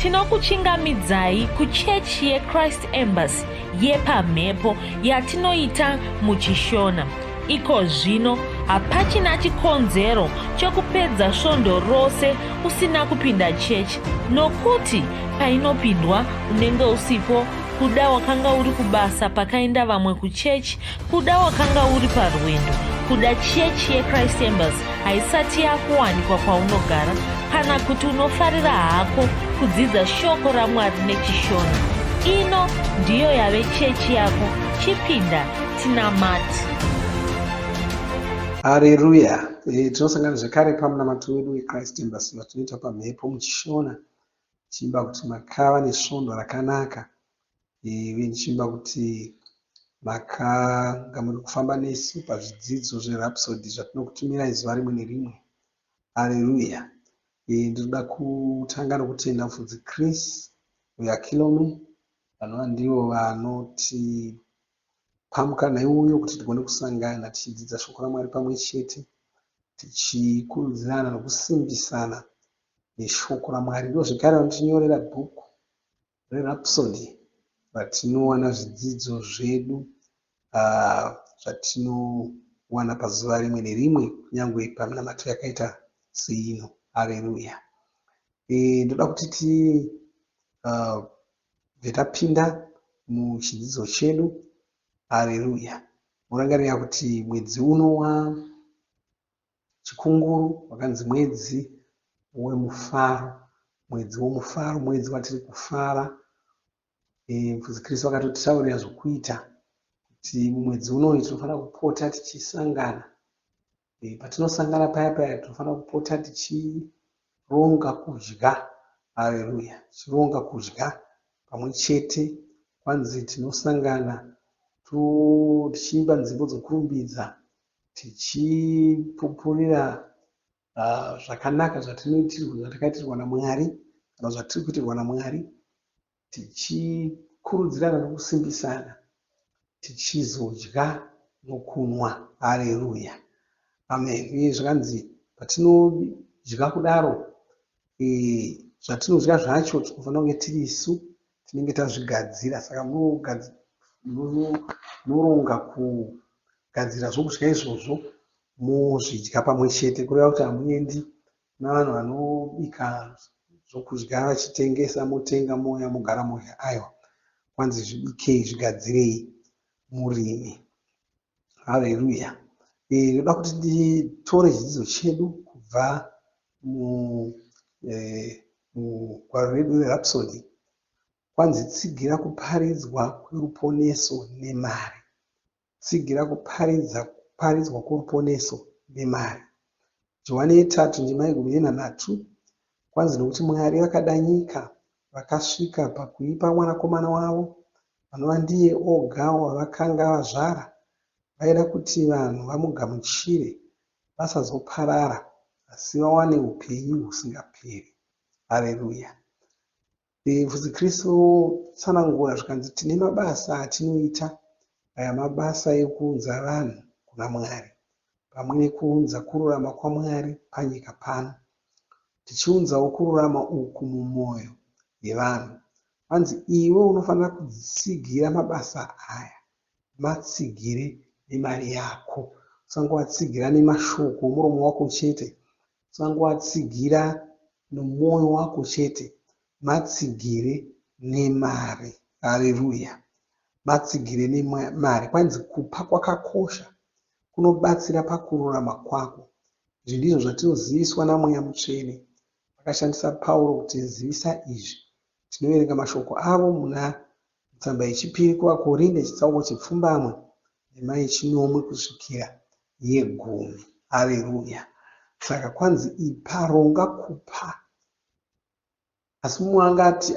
Tinokuchingamidzai kuchechi yeChrist Embassy yepamhepo yatinoita muchishona. Iko zvino hapachina chikonzero chokupedza svondo rose usina kupinda chechi, nokuti painopindwa unenge usipo, kuda wakanga uri kubasa pakaenda vamwe kuchechi, kuda wakanga uri parwendo, kuda chechi yeChrist Embassy haisati yakuwanikwa kwaunogara, kana kuti unofarira hako kudzidza shoko raMwari nechishona. Ino ndiyo yave chechi yako. Chipinda tinamati. Haleluya. Tinosangana zvakare pamunamato wedu weChrist Embassy watinoita pamhepo muchishona. Tichimba kuti makava nesvondo rakanaka. Tichimba kuti makanga muri kufamba nesu pazvidzidzo zverhapsody zvatinokutumirai zuva rimwe nerimwe. Haleluya. Ndinoda kutanga nokutenda mufudzi Chris weAkilome, vanova ndivo vanoti pamukana iuyo kuti tigone kusangana tichidzidza shoko raMwari pamwe chete, tichikurudzirana nokusimbisana neshoko raMwari. Ndo zvekare vanotinyorera bhuku rerhapsody ratinowana zvidzidzo zvedu zvatinowana pazuva rimwe nerimwe, kunyange paminamato yakaita seino. Haleluya. Ndoda kuti tibve tapinda muchidzidzo chedu. Haleluya. Murangarira kuti mwedzi uno wachikunguru wakanzi mwedzi wemufaro, mwedzi womufaro, mwedzi watiri kufara. Mufudzi Kristu akatotitaurira zvokuita kuti mumwedzi unoyu tinofanira kupota tichisangana. Patinosangana paya tinofanira kupota tichironga kudya. Haleluya. Tichironga kudya pamwe chete. Kwanzi tinosangana tichiimba nzimbo dzokurumbidza, tichipupurira zvakanaka zvatakaitirwa naMwari kana zvatiri kuitirwa naMwari, tichikurudzirana nokusimbisana, tichizodya nokunwa. Haleluya. Amen. Uye zvakanzi patinodya kudaro, zvatinodya zvacho tinofanira kunge tiri isu tinenge tazvigadzira. Saka munoronga kugadzira zvokudya izvozvo muzvidya pamwe chete, kureva kuti hamuendi navanhu vanobika zvokudya vachitengesa, motenga mouya mogara modya. Aiwa, kwanzi zvibikei, zvigadzirei murimi. Haleluya. Ndoda kuti nditore chidzidzo chedu kubva mugwaro redu rerhapsody. Kwanzi tsigira kuparidzwa kweruponeso nemari. Tsigira kuparidzwa kweruponeso nemari. Johani 3:13. Kwanzi nokuti Mwari vakada nyika vakasvika pakuipa mwanakomana wavo, anova ndiye oga wavakanga vazvara, vaida kuti vanhu vamugamuchire vasazoparara asi vawane upenyu husingaperi. Haleluya. Mufudzi Kristu tsanangura zvikanzi tine mabasa atinoita. Aya mabasa ekuunza vanhu kuna Mwari, pamwe nekuunza kururama kwaMwari panyika pano, tichiunzawo kururama uku mumwoyo yevanhu. Kwanzi iwe unofanira kudzitsigira mabasa aya, matsigire nemari yako. Usangoatsigira nemashoko omuromo wako chete, usangoatsigira nomwoyo wako chete, matsigire nemari. Haleluya. Matsigire nemari. Kwanzi kupa kwakakosha, kunobatsira pakururama kwako. Izvi ndizvo zvatinoziviswa naMweya Mutsvene. Vakashandisa Pauro kutizivisa izvi. Tinoverenga mashoko avo muna tsamba yechipiri kuvaKorinde chitsauko chepfumbamwe ndima yechinomwe kusvikira yegumi. Haleluya. Saka kwanzi ipa, ronga kupa. Asi mumwe angati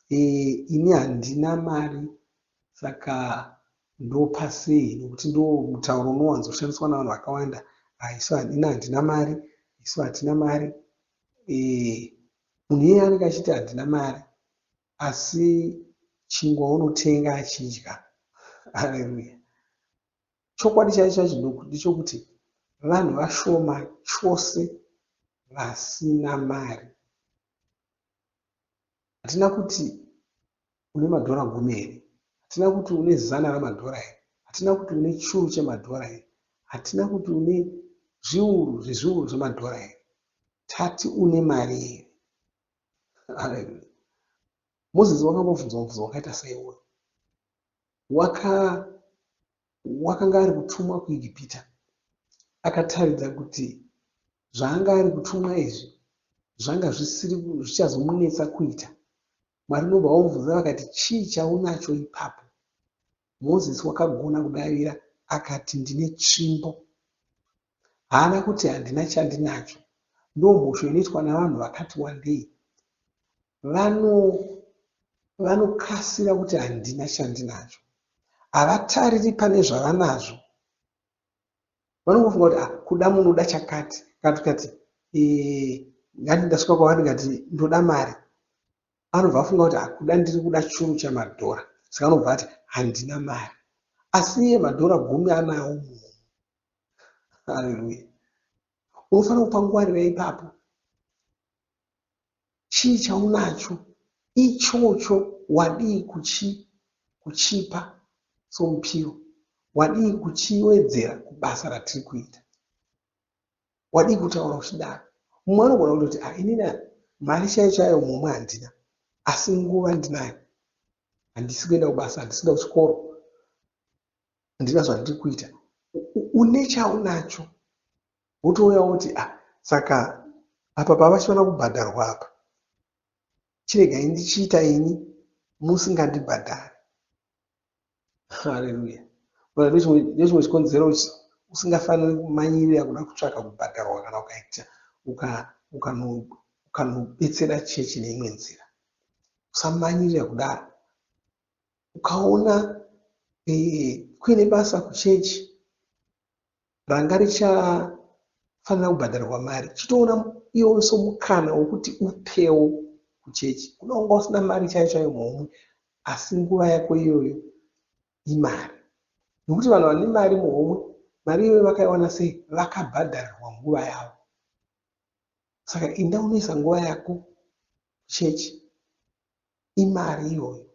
ini handina mari saka ndopa sei, nokuti ndo mutauro unowanzoshandiswa navanhu vakawanda. Isu handina mari, isu hatina mari. Munhu iye anenge achiti handina mari asi chingwa unotenga achidya. Haleluya. Chokwadi chaicho ndechokuti vanhu vashoma chose vasina mari. hatina kuti une madhora 10 here, hatina kuti une 100 ramadhora here, hatina kuti une chiuru chemadhora here, hatina kuti une zviuru zvemadhora here. Tati une mari here. Haleluya. Mozisi wakambobvunzwa mubvunzo wakaita saiwoyo. Wakanga ari kutumwa kuIjipita, akataridza kuti zvaanga ari kutumwa izvi zvanga zvichazomunetsa kuita. Mwari nobva vamubvunza vakati, chii chaunacho ipapo? Mozisi wakagona kudavira akati, ndine tsvimbo. Haana kuti handina chandinacho. Ndomhosho inoitwa navanhu vakati wandei. Vanokasira kuti handina chandinacho. Havatariri pane zvavanazvo. Vanongofunga kuti kuda munoda chakati. Kati ngandindasvika kwavari ngati ndoda mari. Anobva afunga kuti kuda ndiri kuda chiuru chamadhora. Saka anobva ati handina mari. Asi iye madhora 10 anawo munhu. Haleluya. Unofanira kupangwarira ipapo. Chii chaunacho ichocho wadii kuchipa somupiro, wadii kuchiwedzera kubasa ratiri kuita, wadii kutaura uchidaro. Mumwe anogona kutoti inini mari chaiyo mumwe handina, asi nguva ndinayo, handisi kuenda kubasa, handisi kuenda kuchikoro, handina zvandiri kuita. Une chaunacho wotouya woti saka apa pavachiona kubhadharwa apa, chiregai ndichiita ini musingandibhadhari. Haleluya. Ndechimwe chikonzero usingafaniri kumanyirira kuda kutsvaka kubhadharwa kana ukaita ukanobetsera chechi neimwe nzira. Usamanyirira kudaro. Ukaona kuine basa kuchechi ranga richafanira kubhadharwa mari, chitoona iwo somukana wokuti upewo kuchechi. Unonga usina mari chaiyo momwe, asi nguva yako iyoyo imari. Nokuti vanhu vane mari muhomwe, mari iyoyo vakaiwana sei? Vakabhadharirwa nguva yavo. Saka enda unoisa nguva yako kuchechi, imari iyoyo.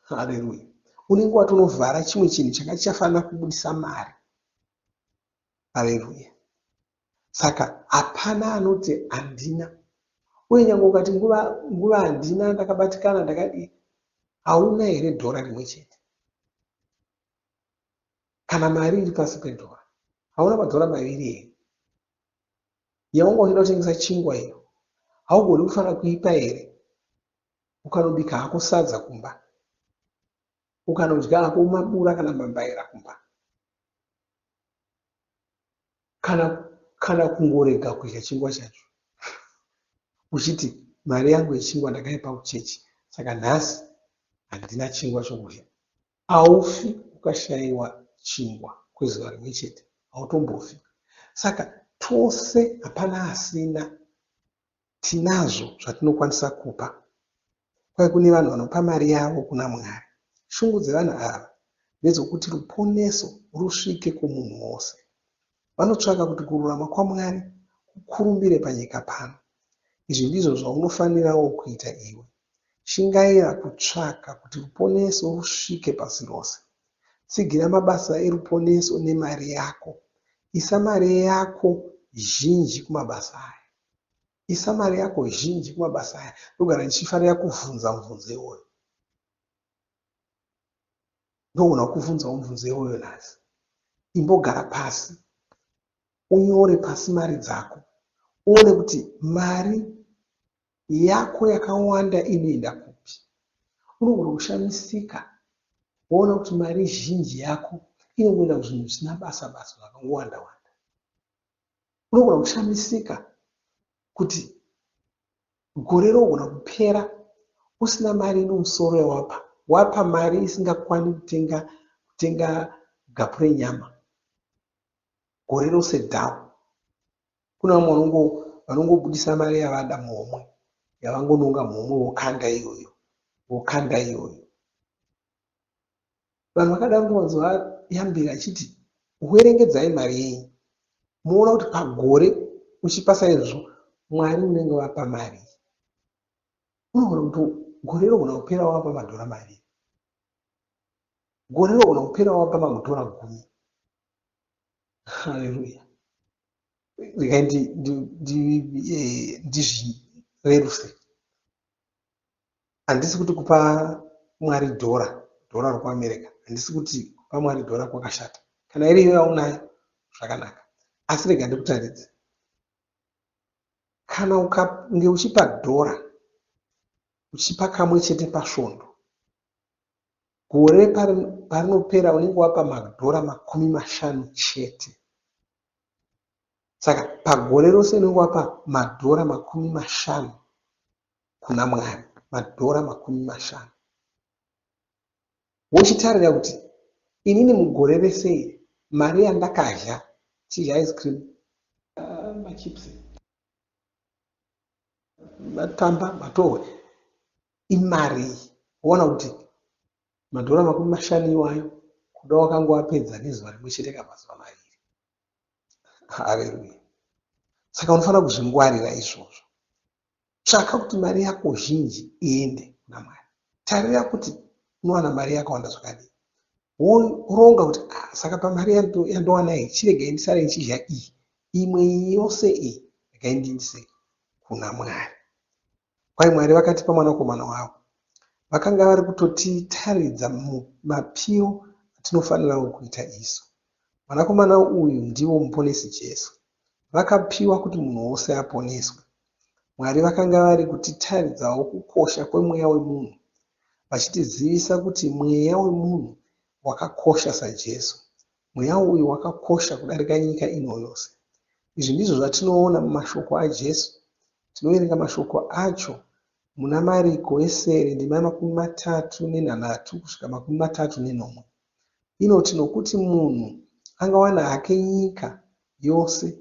Haleluya. Unenge watonovhara chimwe chinhu changa chichafanira kubudisa mari. Haleluya. Saka hapana anoti handina. Uye nyange ukati nguva handina, ndakabatikana ndakadii, hauna here dhora rimwe chete? Kana mari iri pasi pedhora, hauna madhora 2 here? Yaunga uchida kutengesa chingwa iyo, haugoni kufanira kuipa here? Ukanobika hako sadza kumba, ukanodya hako mabura kana mambaira kumba, kana kungorega kudya chingwa chacho, uchiti mari yangu yechingwa ndakaipa kuchechi, saka nhasi handina chingwa chokudya. Haufi ukashayiwa chingwa kwezuva rimwe chete, hautombofi. Saka tose hapana asina, tinazvo zvatinokwanisa kupa. Kwai kune vanhu vanopa mari yavo kuna Mwari. Shungu dzevanhu ava ndedzokuti ruponeso rusvike kumunhu wose. Vanotsvaka kuti kururama kwaMwari kukurumbire panyika pano. Izvi ndizvo zvaunofanirawo kuita iwe. Shingaira kutsvaka kuti ruponeso rusvike pasi rose. Tsigira mabasa eruponeso nemari yako. Isa mari yako zhinji kumabasa aya. Isa mari yako zhinji kumabasa aya. Ndogara ndichifanira kuvhunza mubvunzo iwoyo. Ndogona kuvhunza mubvunzo iwoyo nhasi. Imbogara pasi, unyore pasi mari dzako, uone kuti mari yako yakawanda inoenda kupi. Unogona kushamisika woona kuti mari zhinji yako inongoenda kuzvinhu zvisina basa zvakangowanda wanda. Unogona kushamisika kuti gore rinogona kupera usina mari inomusoro yawapa. Wapa mari isingakwani kutenga gapu renyama gore rose dhawu. Kuna vamwe vanongobudisa mari yavada muhomwe, yavangononga muhomwe wokanda iyoyo. Vanhu vakadaro ndovazoyambira achiti uwerengedzai mari yenyu. Muona kuti pagore uchipasa izvo Mwari unenge wapa mari. unogona kuti gore rogona kupera wapa madhora maviri, gore rogona kupera wapa madhora 10. Haleluya. Regai ndizvireruse. Handisi kuti kupa Mwari dhora rekuAmerica, handisi kuti kupa Mwari dhora kwakashata. Kana iri iyo yaunayo zvakanaka, asi rega ndikutaridze, kana ukange uchipa dhora, uchipa kamwe chete pasvondo, gore parinopera unenge wapa madhora 50 chete. Saka pagore rose unenge wapa madhora 50 kuna Mwari, madhora 50. Wochitarira kuti inini mugore rese mari yandakadya chidya ice cream, machips, matamba, matohwe, imari. Uona kuti madhora 50 iwayo kuda wakanga wapedza nezuva rimwe chete kamazuva maviri. Haleluya. Saka unofanira kuzvingwarira izvozvo. Tsvaka kuti mari yako zhinji iende kuna Mwari. Tarira kuti unowana mari yakawanda zvakadii. Woronga kuti saka pamari yandowana iyi chiregai ndisare ndichidya iyi, imwe yose iyi regai ndiendese kuna Mwari. Kwai Mwari vakatipa mwanakomana wavo, vakanga vari kutotitaridza mapiro atinofanira kuita isu. Mwanakomana uyu ndiwo muponesi Jesu. Vakapiwa kuti munhu wose aponeswe. Mwari vakanga vari kutitaridzawo kukosha kwemweya wemunhu, vachitizivisa kuti mweya wemunhu wakakosha saJesu. Mweya uyu wakakosha kudarika nyika ino yose. Izvi ndizvo zvatinoona mumashoko aJesu. Tinoverenga mashoko acho muna Mariko esere ndima 33 kusvika 34. Inoti nokuti munhu angawana hake nyika yose,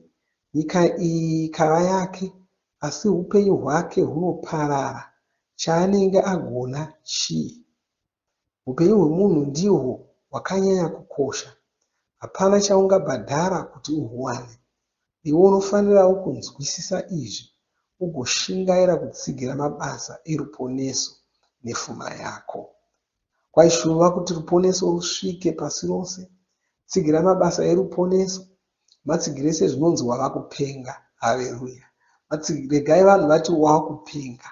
nyika iyi ikava yake, asi upenyu hwake hunoparara, chaanenge agona chii? Upenyu hwemunhu ndihwo hwakanyanya kukosha. Hapana chaungabhadhara kuti uhuwane. Iwe unofanirawo kunzwisisa izvi ugoshingaira kutsigira mabasa eruponeso nepfuma yako. Kwaishuva kuti ruponeso rusvike pasi rose. Tsigira mabasa eruponeso, matsigire sezvinonzi wava kupenga. Haleluya. Regai vanhu vati wava kupenga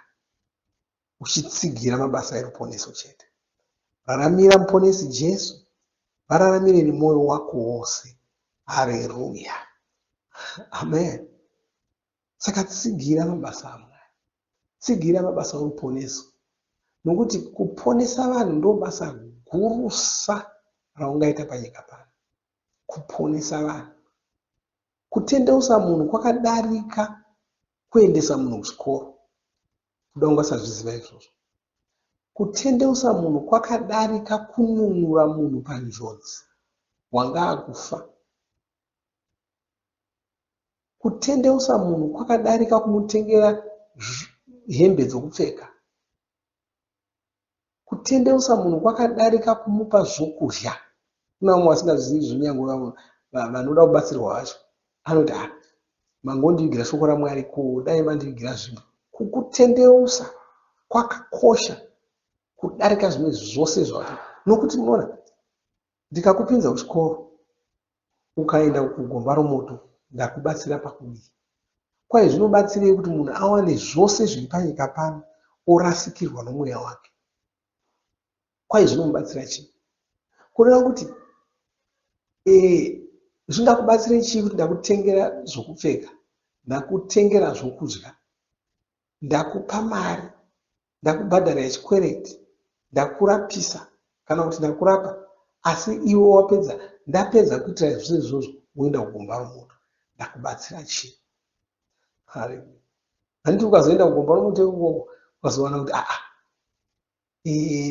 uchitsigira mabasa eruponeso chete. Raramira muponesi Jesu, vararamire nemwoyo wako wose. Haleluya. Amen. Saka tsigira mabasa aMwari, tsigira mabasa oruponeso, nokuti kuponesa vanhu ndo basa gurusa raungaita panyika pano. Kuponesa vanhu, kutendeusa munhu kwakadarika kuendesa munhu kuchikoro. Kuda ungasazviziva izvozvo. Kutendeusa munhu kwakadarika kununura munhu panjodzi wanga akufa. Kutendeusa munhu kwakadarika kumutengera hembe dzokupfeka. Kutendeusa munhu kwakadarika kumupa zvokudya. Kuna vamwe vasingazvizivi zvinyange vanoda kubatsirwa vacho, anoti mangondivigira shoko raMwari ko, dai mandivigira zvimwe. Kukutendeusa kwakakosha kudarika zvimwe zvose zvako. Nokuti munoona, ndikakupinza kuchikoro ukaenda kugomba romoto, ndakubatsira pakudii? Kwai zvinobatsirei kuti munhu awane zvose zviri panyika pano orasikirwa nomweya wake? Kwai zvinomubatsira chii? Kureva kuti zvingakubatsirei chii kuti ndakutengera zvokupfeka, ndakutengera zvokudya, ndakupa mari, ndakubhadharira chikwereti, ndakurapisa kana kuti ndakurapa, asi iwe wapedza, ndapedza kuitira zvose izvozvo woenda kugomba romoto, ndakubatsira chii? Haleluya. Handiti ukazoenda kugomba romoto ikoko ukazowana kuti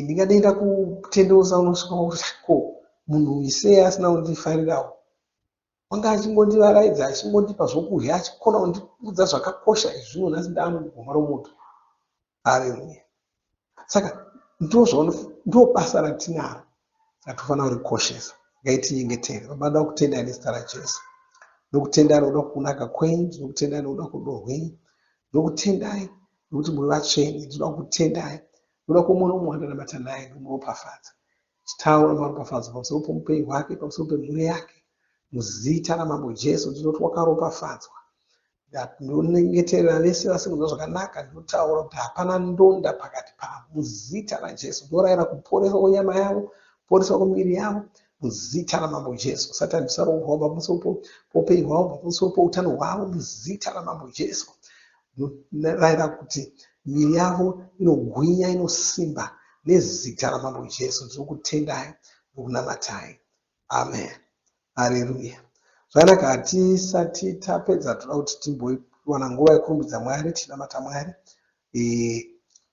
ndingadenda kutendeusa, unosvika kuti ko munhu isei asina kundifarirawo, wanga achingondivaraidza, achingondipa zvokudya, achikona kundiudza zvakakosha izvino, nhasi ndaano kugomba romoto. Haleluya. Saka ndo basa ratinaro ratofanira kurikoshesa. Ngaitinyengetere. Vanoda kutenda nezita raJesu. Nokutenda nokuda kunaka kwenyu, nokutenda nokuda kudo rwenyu, nokutendai nokuti muri vatsvene. Ndinoda kutendai, ndinoda kuona umwe wandinamata naye ndinoropafadza. Chitaura maropafadzo pamusoro pomupenyu hwake, pamusoro pemhuri yake. Muzita ramambo Jesu ndinoti wakaropafadzwa. Ndinonyengeterera vese vasinganzwa zvakanaka, ndinotaura kuti hapana ndonda pakati pavo. Muzita raJesu ndorayira kuporeswa kwenyama yavo, kuporeswa kwemiviri yavo, muzita ramambo Jesu. Satani ndisarohwa pamusoro poupenyu hwavo, pamusoro poutano hwavo, muzita ramambo Jesu. Ndorayira kuti miviri yavo inogwinya, inosimba, nezita ramambo Jesu. Ndinokutendai nokunamatai. Amen. Haleluya. Zvakanaka, hatisati tapedza toda kuti timbowana nguva yekurumbidza Mwari, tinamata Mwari,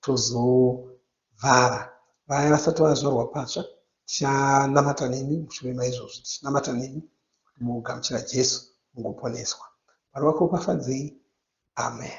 tozovhara. Vaya vasati vazvarwa patsva, tichanamata nemi mushure maizvozvo, tichinamata nemi kuti mugamuchira Jesu mugoponeswa. Mwari vakuropafadzei. Amen.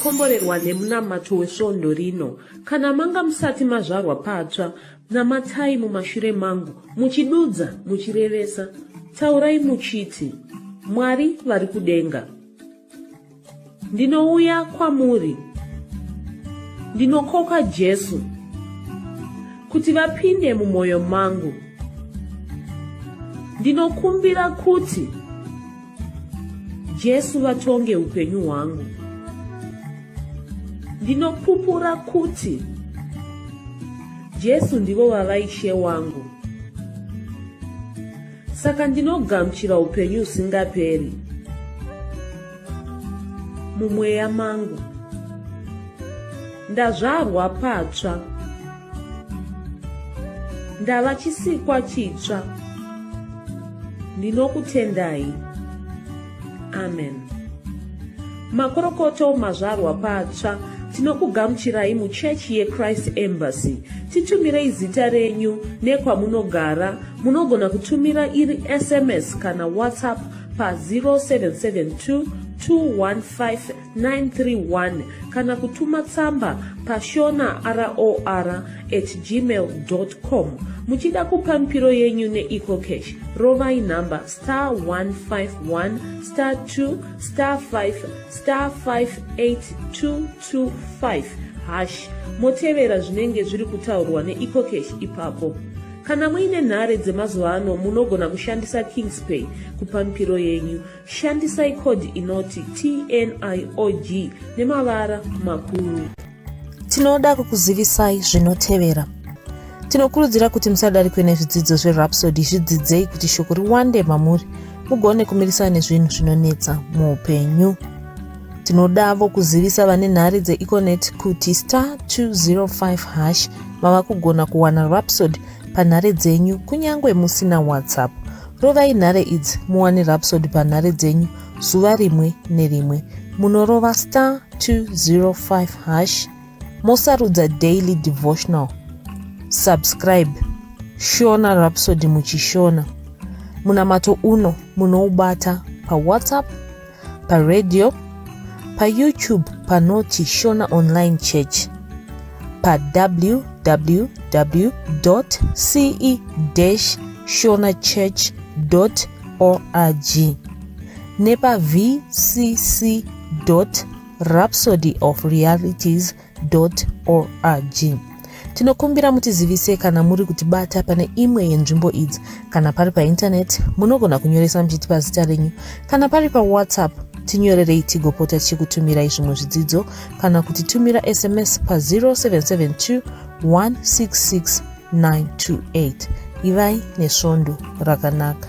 makomborerwa nemunamato wesvondo rino, kana manga musati mazvarwa patsva, namatai mumashure mangu, muchidudza, muchirevesa, taurai muchiti, Mwari vari kudenga, ndinouya kwamuri, ndinokoka Jesu, kuti vapinde mumwoyo mangu. Ndinokumbira kuti Jesu vatonge upenyu hwangu. Ndinopupura kuti Jesu ndivo vavaishe wangu. Saka ndinogamuchira upenyu usingaperi mumweya mangu. Ndazvarwa patsva, ndava chisikwa chitsva. Ndinokutendai. Amen. Makorokoto mazvarwa patsva, tinokugamuchirai muchechi yeChrist Embassy. Titumirei zita renyu nekwamunogara. Munogona kutumira iri SMS kana WhatsApp pa 0772 215 kana kutuma tsamba pa shonaror@gmail.com. Muchida kupa mpiro yenyu neEcocash, rovai namba *151*2*5*58225# motevera zvinenge zviri kutaurwa neEcocash ipapo. Kana muine nhare dzemazuva ano, munogona kushandisa KingsPay kupa mpiro yenyu. Shandisai kodi inoti TNIOG nemavara makuru. Tinoda kukuzivisai zvinotevera. Tinokurudzira kuti musadarikwe nezvidzidzo zveRhapsody. Zvidzidzei kuti shoko riwande mamuri, mugone kumirisana nezvinhu zvinonetsa muupenyu. Tinodavo kuzivisa vane nhare dzeEconet kuti *205# vava kugona kuwana Rhapsody panhare dzenyu kunyangwe musina WhatsApp. Rovai nhare idzi muwane Rhapsody panhare dzenyu zuva rimwe nerimwe. Munorova *205#, mosarudza daily devotional. Subscribe, shona Rhapsody muchishona. Munamato uno munoubata pa WhatsApp, pa radio, pa YouTube panoti Shona Online Church, pa www.ce-shonachurch.org, nepa vcc.rhapsodyofrealities.org. Tinokumbira mutizivise kana muri kutibata pane imwe yenzvimbo idzi. Kana pari painternet, munogona kunyoresa muchitipa zita renyu. Kana pari pa WhatsApp, tinyorerei tigopota tichikutumirai zvimwe zvidzidzo, kana kutitumira SMS pa 0772 166 928. Ivai nesvondo rakanaka.